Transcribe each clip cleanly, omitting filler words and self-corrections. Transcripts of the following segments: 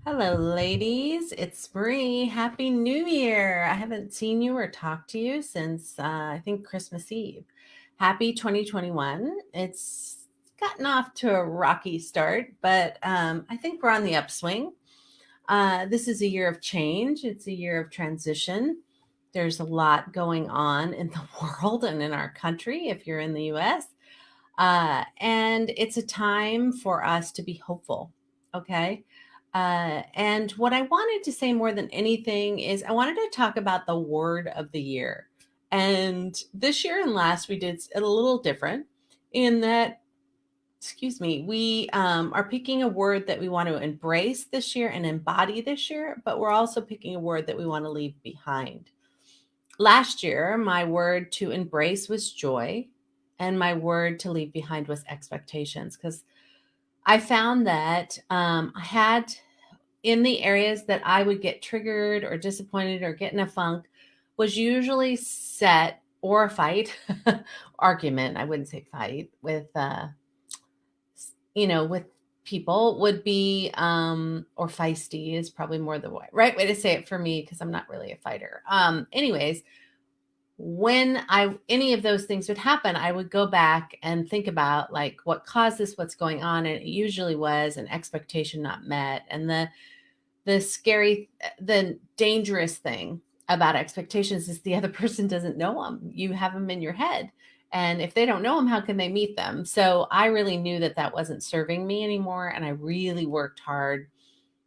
Hello, ladies. It's Marie. Happy New Year. I haven't seen you or talked to you since I think Christmas Eve. Happy 2021. It's gotten off to a rocky start, but I think we're on the upswing. This is a year of change, it's a year of transition. There's a lot going on in the world and in our country if you're in the US. And it's a time for us to be hopeful. Okay. And what I wanted to say more than anything is I wanted to talk about the word of the year. And this year and last, we did it a little different in that, excuse me, we are picking a word that we want to embrace this year and embody this year, but we're also picking a word that we want to leave behind. Last year, my word to embrace was joy, and my word to leave behind was expectations. Because I found that I had in the areas that I would get triggered or disappointed or get in a funk was usually set or a fight, argument. I wouldn't say fight with, with people would be, or feisty is probably more the right way to say it for me because I'm not really a fighter. Anyways, when I any of those things would happen, I would go back and think about like what caused this, what's going on, and it usually was an expectation not met. And the dangerous thing about expectations is the other person doesn't know them. You have them in your head, and if they don't know them, how can they meet them? So I really knew that that wasn't serving me anymore, and I really worked hard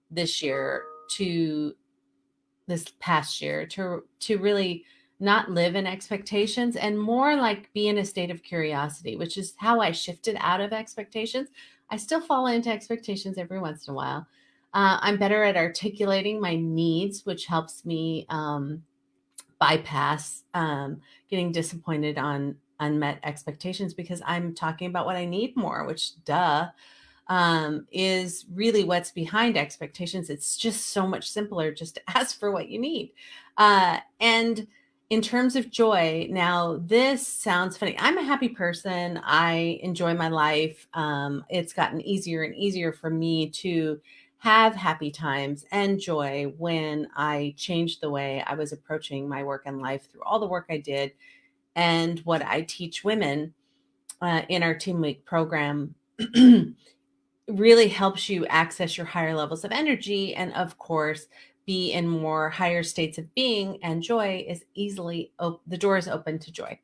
this year to this past year to really not live in expectations and more like be in a state of curiosity, which is how I shifted out of expectations. I still fall into expectations every once in a while. I'm better at articulating my needs, which helps me bypass getting disappointed on unmet expectations because I'm talking about what I need more, which is really what's behind expectations. It's just so much simpler just to ask for what you need. And in terms of joy, now this sounds funny. I'm a happy person. I enjoy my life. It's gotten easier and easier for me to have happy times and joy when I changed the way I was approaching my work and life through all the work I did and what I teach women in our Team Week program. Really helps you access your higher levels of energy and of course be in more higher states of being, and joy is the door is open to joy.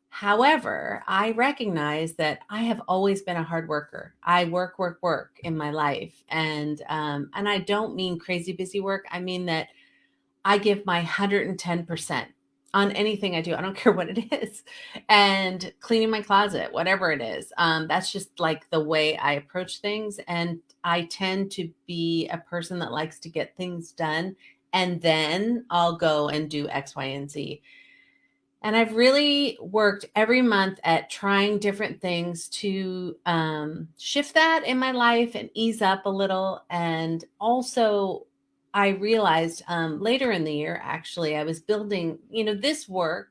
However, I recognize that I have always been a hard worker. I work in my life, and I don't mean crazy busy work. I mean that I give my 110% on anything I do. I don't care what it is. And cleaning my closet, whatever it is. That's just like the way I approach things. And I tend to be a person that likes to get things done. And then I'll go and do X, Y, and Z. And I've really worked every month at trying different things to shift that in my life and ease up a little. And also, I realized later in the year, actually, I was building, this work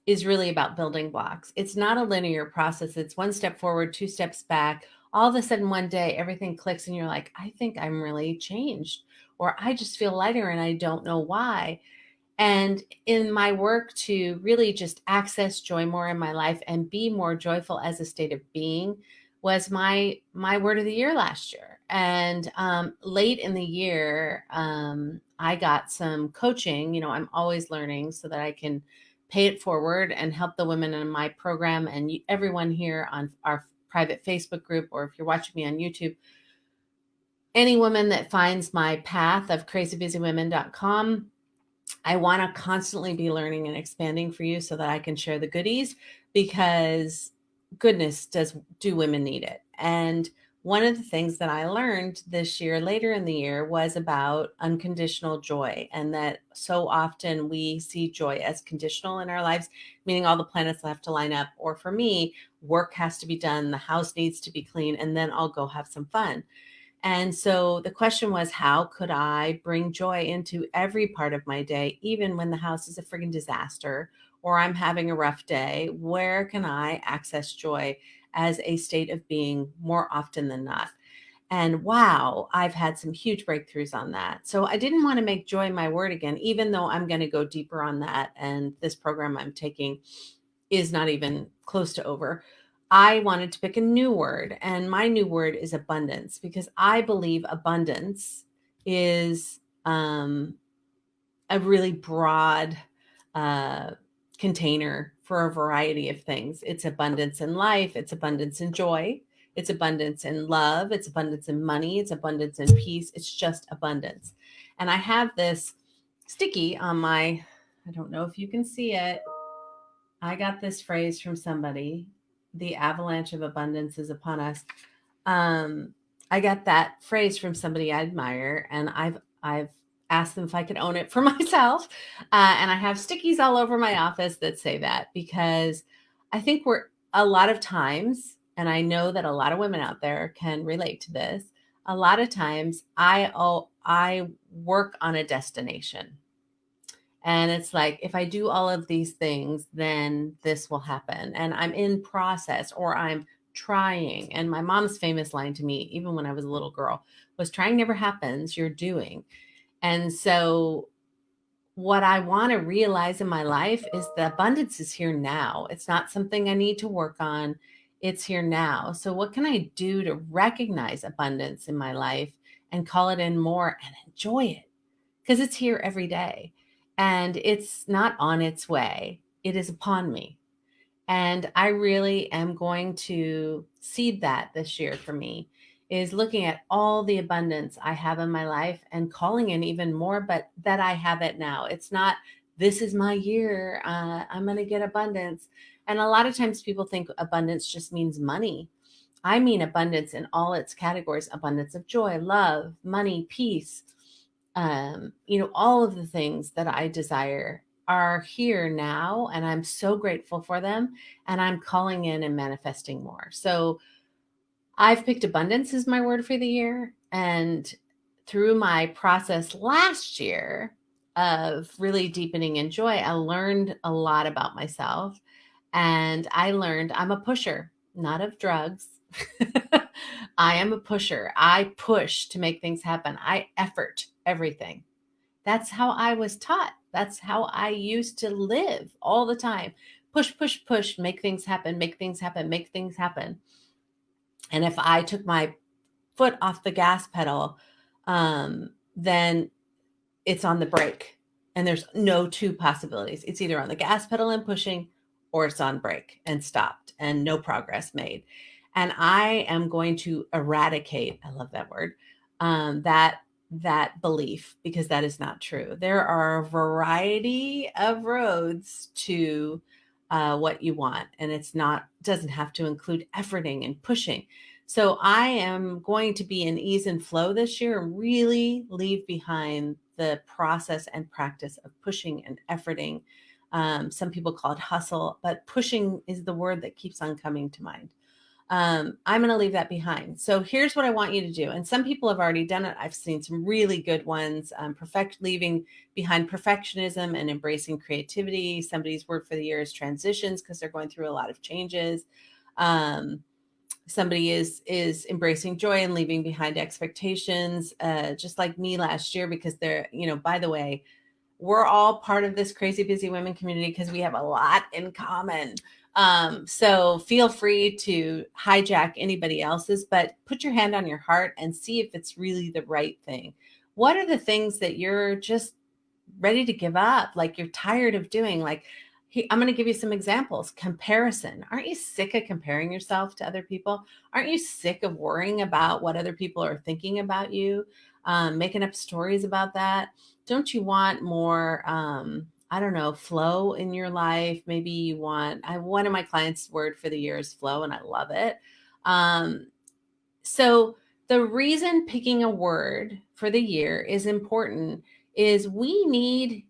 is really about building blocks. It's not a linear process. It's one step forward, two steps back. All of a sudden, one day, everything clicks, and you're like, I think I'm really changed, or I just feel lighter and I don't know why. And in my work to really just access joy more in my life and be more joyful as a state of being was my word of the year last year. And late in the year, I got some coaching. I'm always learning so that I can pay it forward and help the women in my program and everyone here on our private Facebook group, or if you're watching me on YouTube, any woman that finds my path of crazybusywomen.com. I want to constantly be learning and expanding for you so that I can share the goodies, because goodness do women need it. And one of the things that I learned this year, later in the year, was about unconditional joy, and that so often we see joy as conditional in our lives, meaning all the planets have to line up. Or for me, work has to be done, the house needs to be clean, and then I'll go have some fun. And so the question was, how could I bring joy into every part of my day, even when the house is a friggin' disaster or I'm having a rough day? Where can I access joy as a state of being more often than not? And wow, I've had some huge breakthroughs on that. So I didn't want to make joy my word again, even though I'm going to go deeper on that. And this program I'm taking is not even close to over. I wanted to pick a new word, and my new word is abundance, because I believe abundance is a really broad uh, container for a variety of things. It's abundance in life, it's abundance in joy, it's abundance in love, it's abundance in money, it's abundance in peace. It's just abundance. And I have this sticky on my, I don't know if you can see it. I got this phrase from somebody: the avalanche of abundance is upon us. Um, I got that phrase from somebody I admire, and I've asked them if I could own it for myself. And I have stickies all over my office that say that, because I think we're a lot of times, and I know that a lot of women out there can relate to this. A lot of times, I work on a destination. And it's like, if I do all of these things, then this will happen. And I'm in process, or I'm trying. And my mom's famous line to me, even when I was a little girl, was trying never happens, you're doing. And so what I want to realize in my life is the abundance is here now. It's not something I need to work on. It's here now. So what can I do to recognize abundance in my life and call it in more and enjoy it? Because it's here every day, and it's not on its way. It is upon me. And I really am going to seed that this year for me, is looking at all the abundance I have in my life and calling in even more, but that I have it now. It's not, this is my year. I'm going to get abundance. And a lot of times people think abundance just means money. I mean abundance in all its categories: abundance of joy, love, money, peace. All of the things that I desire are here now, and I'm so grateful for them, and I'm calling in and manifesting more. So I've picked abundance as my word for the year. And through my process last year of really deepening in joy, I learned a lot about myself. And I learned I'm a pusher, not of drugs. I am a pusher. I push to make things happen. I effort everything. That's how I was taught. That's how I used to live all the time. Push, push, push, make things happen, make things happen, make things happen. And if I took my foot off the gas pedal, then it's on the brake. And there's no two possibilities. It's either on the gas pedal and pushing, or it's on brake and stopped and no progress made. And I am going to eradicate, I love that word, that belief, because that is not true. There are a variety of roads to what you want, and doesn't have to include efforting and pushing. So I am going to be in ease and flow this year, and really leave behind the process and practice of pushing and efforting. Some people call it hustle, but pushing is the word that keeps on coming to mind. I'm going to leave that behind. So here's what I want you to do. And some people have already done it. I've seen some really good ones. Leaving behind perfectionism and embracing creativity. Somebody's word for the year is transitions, because they're going through a lot of changes. Somebody is embracing joy and leaving behind expectations, just like me last year, because they're, by the way, we're all part of this crazy busy women community because we have a lot in common. So feel free to hijack anybody else's, but put your hand on your heart and see if it's really the right thing. What are the things that you're just ready to give up? Like, you're tired of doing? Like, I'm going to give you some examples. Comparison. Aren't you sick of comparing yourself to other people? Aren't you sick of worrying about what other people are thinking about you? Making up stories about that? Don't you want more, I don't know, flow in your life? Maybe you want, one of my clients' word for the year is flow, and I love it. So the reason picking a word for the year is important is we need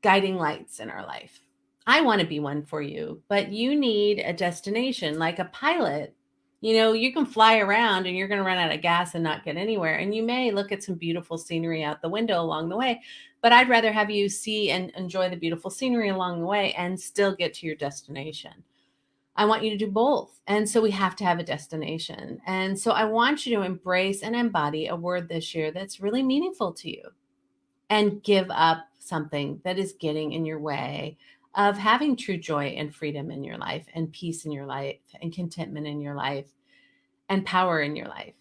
guiding lights in our life. I want to be one for you, but you need a destination. Like a pilot, you can fly around and you're going to run out of gas and not get anywhere. And you may look at some beautiful scenery out the window along the way, but I'd rather have you see and enjoy the beautiful scenery along the way and still get to your destination. I want you to do both. And so we have to have a destination. And so I want you to embrace and embody a word this year that's really meaningful to you, and give up something that is getting in your way of having true joy and freedom in your life, and peace in your life, and contentment in your life, and power in your life.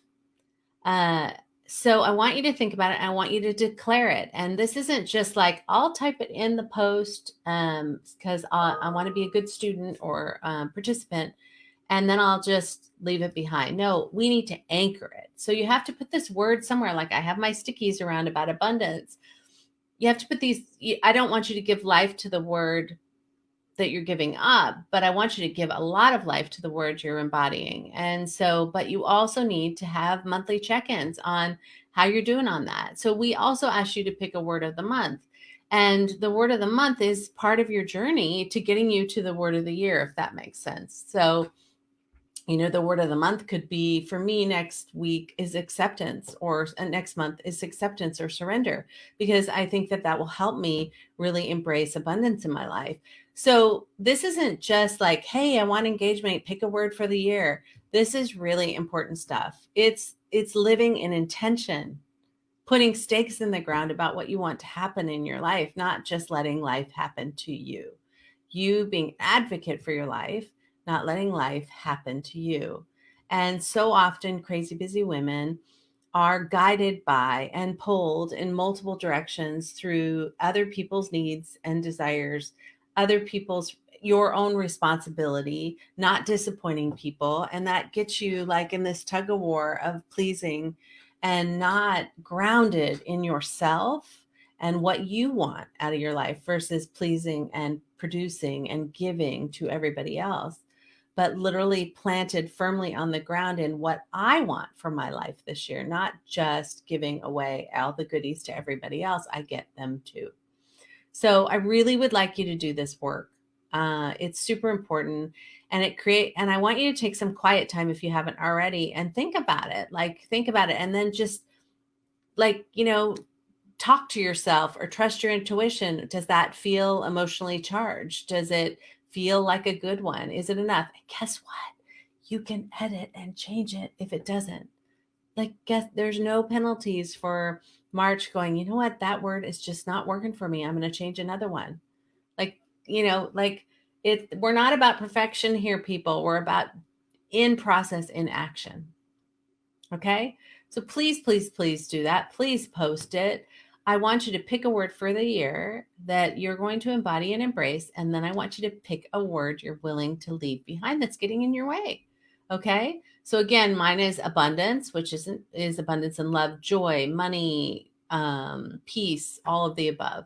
Uh, so I want you to think about it. I want you to declare it. And this isn't just like, I'll type it in the post because I want to be a good student or participant, and then I'll just leave it behind. No, we need to anchor it. So you have to put this word somewhere. Like I have my stickies around about abundance. You have to put these. I don't want you to give life to the word that you're giving up, but I want you to give a lot of life to the word you're embodying. And so, but you also need to have monthly check-ins on how you're doing on that. So we also ask you to pick a word of the month. And the word of the month is part of your journey to getting you to the word of the year, if that makes sense. So, the word of the month could be, for me, next week is acceptance, or next month is acceptance or surrender, because I think that that will help me really embrace abundance in my life. So this isn't just like, hey, I want engagement, pick a word for the year. This is really important stuff. It's living in intention, putting stakes in the ground about what you want to happen in your life, not just letting life happen to you. You being advocate for your life, not letting life happen to you. And so often, crazy busy women are guided by and pulled in multiple directions through other people's needs and desires, other people's, your own responsibility, not disappointing people. And that gets you like in this tug of war of pleasing and not grounded in yourself and what you want out of your life versus pleasing and producing and giving to everybody else, but literally planted firmly on the ground in what I want for my life this year, not just giving away all the goodies to everybody else. I get them too. So I really would like you to do this work. It's super important, and and I want you to take some quiet time if you haven't already and think about it. And then just like, talk to yourself or trust your intuition. Does that feel emotionally charged? Does it feel like a good one? Is it enough? And guess what? You can edit and change it if it doesn't. There's no penalties for March going, you know what? That word is just not working for me. I'm going to change another one. Like, we're not about perfection here, people. We're about in process, in action. Okay. So please, please, please do that. Please post it. I want you to pick a word for the year that you're going to embody and embrace. And then I want you to pick a word you're willing to leave behind that's getting in your way. Okay. So again, mine is abundance, which is abundance and love, joy, money, peace, all of the above.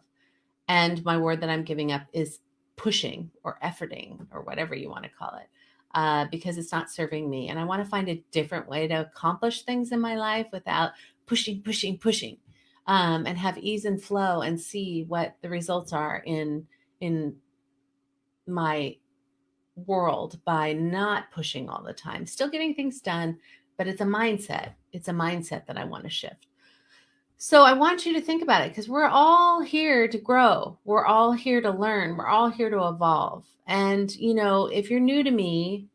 And my word that I'm giving up is pushing or efforting or whatever you want to call it. Because it's not serving me. And I want to find a different way to accomplish things in my life without pushing, and have ease and flow and see what the results are in my world by not pushing all the time, still getting things done, but it's a mindset. It's a mindset that I want to shift. So I want you to think about it, because we're all here to grow. We're all here to learn. We're all here to evolve. And, if you're new to me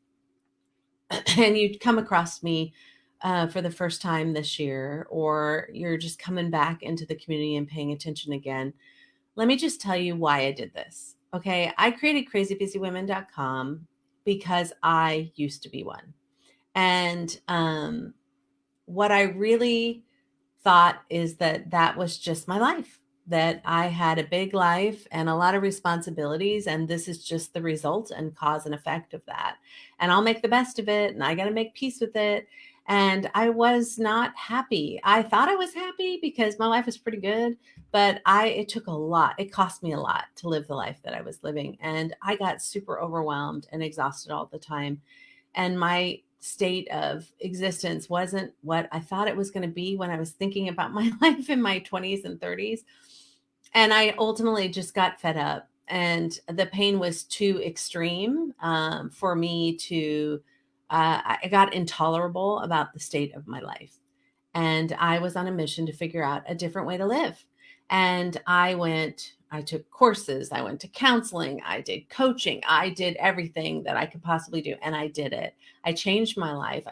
and you come across me for the first time this year, or you're just coming back into the community and paying attention again, let me just tell you why I did this. Okay. I created crazybusywomen.com because I used to be one. And what I really thought is that was just my life, that I had a big life and a lot of responsibilities, and this is just the result and cause and effect of that. And I'll make the best of it, and I got to make peace with it. And I was not happy. I thought I was happy because my life was pretty good, but it took a lot. It cost me a lot to live the life that I was living. And I got super overwhelmed and exhausted all the time. And my state of existence wasn't what I thought it was going to be when I was thinking about my life in my 20s and 30s. And I ultimately just got fed up, and the pain was too extreme for me to, I got intolerable about the state of my life. And I was on a mission to figure out a different way to live. And I went I took courses, I went to counseling, I did coaching, I did everything that I could possibly do, and I did it. I changed my life.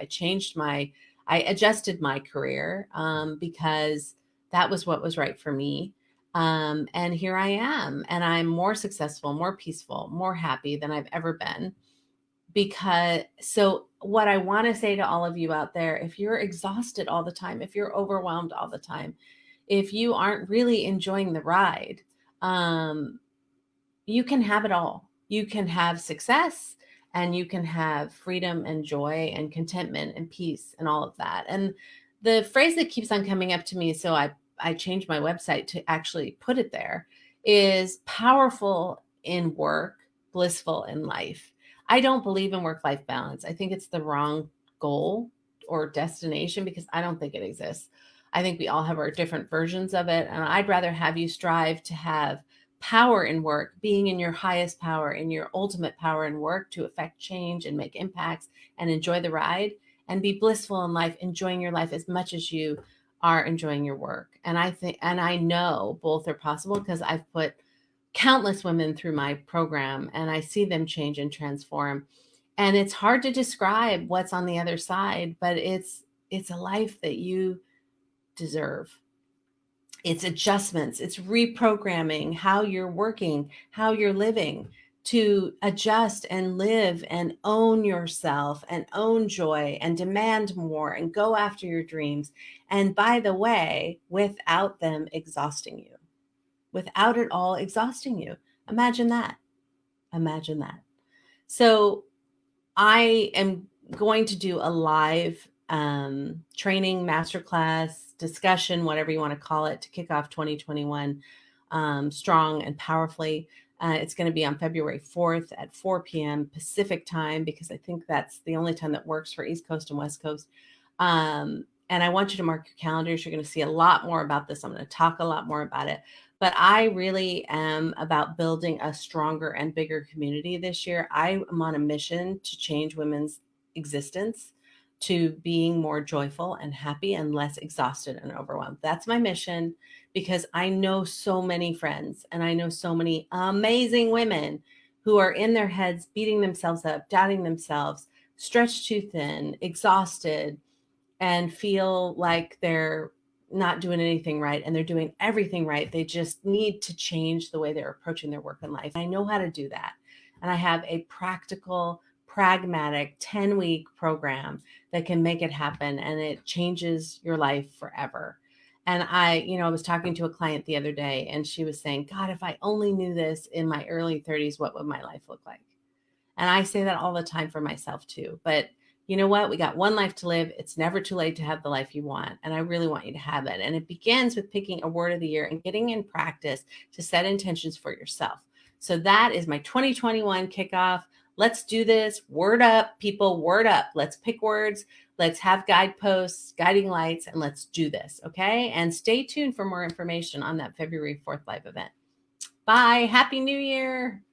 I adjusted my career because that was what was right for me. And here I am, and I'm more successful, more peaceful, more happy than I've ever been. So what I want to say to all of you out there, if you're exhausted all the time, if you're overwhelmed all the time, if you aren't really enjoying the ride, um, you can have it all. You can have success and you can have freedom and joy and contentment and peace and all of that. And the phrase that keeps on coming up to me, so I changed my website to actually put it there, is powerful in work, blissful in life. I don't believe in work-life balance. I think it's the wrong goal or destination because I don't think it exists. I think we all have our different versions of it. And I'd rather have you strive to have power in work, being in your highest power, in your ultimate power in work to affect change and make impacts and enjoy the ride, and be blissful in life, enjoying your life as much as you are enjoying your work. And I know both are possible because I've put countless women through my program and I see them change and transform. And it's hard to describe what's on the other side, but it's a life that you deserve. It's adjustments, it's reprogramming how you're working, how you're living to adjust and live and own yourself and own joy and demand more and go after your dreams. And by the way, without them exhausting you, without it all exhausting you. Imagine that. Imagine that. So I am going to do a live training, masterclass, discussion, whatever you want to call it, to kick off 2021 strong and powerfully. It's going to be on February 4th at 4 p.m. Pacific time, because I think that's the only time that works for East Coast and West Coast. And I want you to mark your calendars. You're going to see a lot more about this. I'm going to talk a lot more about it. But I really am about building a stronger and bigger community this year. I am on a mission to change women's existence to being more joyful and happy and less exhausted and overwhelmed. That's my mission, because I know so many friends and I know so many amazing women who are in their heads, beating themselves up, doubting themselves, stretched too thin, exhausted, and feel like they're not doing anything right and they're doing everything right. They just need to change the way they're approaching their work and life. I know how to do that. And I have a practical, pragmatic 10-week program that can make it happen, and it changes your life forever. And I was talking to a client the other day and she was saying, God, if I only knew this in my early 30s, what would my life look like? And I say that all the time for myself too. But you know what? We got one life to live. It's never too late to have the life you want. And I really want you to have it. And it begins with picking a word of the year and getting in practice to set intentions for yourself. So that is my 2021 kickoff. Let's do this. Word up, people, word up. Let's pick words. Let's have guideposts, guiding lights, and let's do this. Okay. And stay tuned for more information on that February 4th live event. Bye. Happy New Year.